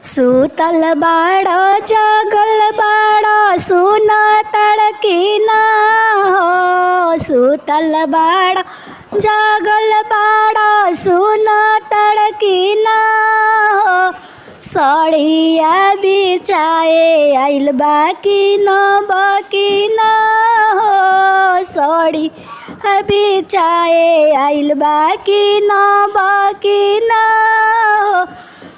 सुतल बाड़ा जागल बाड़ा सुन तड़की ना हो। सुतल बाड़ा जागल बाड़ा सुन तड़की ना हो। सड़िया बिछाए आइल बाकी न बाकी ना हो। सड़ी बिछाए आइल बाकी न बाकी ना हो।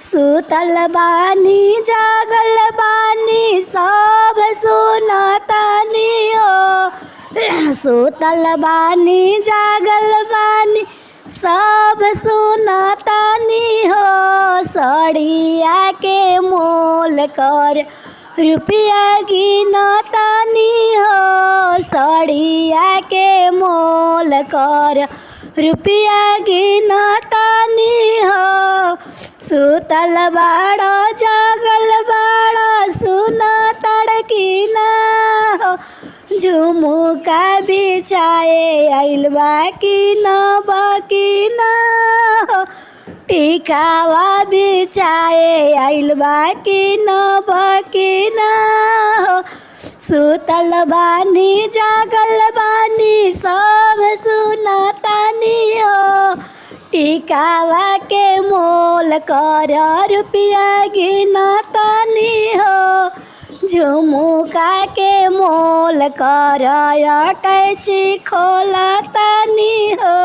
सुतल बानी जागल बानी सब सुनतानी हो। सुतल बानी जागल बानी सब सुनतानी हो। सड़िया के मोल कर रुपया गिनतानी हो। सड़िया के मोल कर रुपया गिनतानी हो। सुतल बाड़ा जागल बाड़ा सुन तड़की ना हो। झुमुका बिछाए आइल बाकी न बाकी ना हो। टिकावा बिछाए आइल बाकी न बाकी ना हो। सुतल बानी जागल बानी सब सुनतानी हो। टिकावा के मोल कर रुपया गिनतानी हो। झुमुका के मोल कर अटैची खोलतानी हो।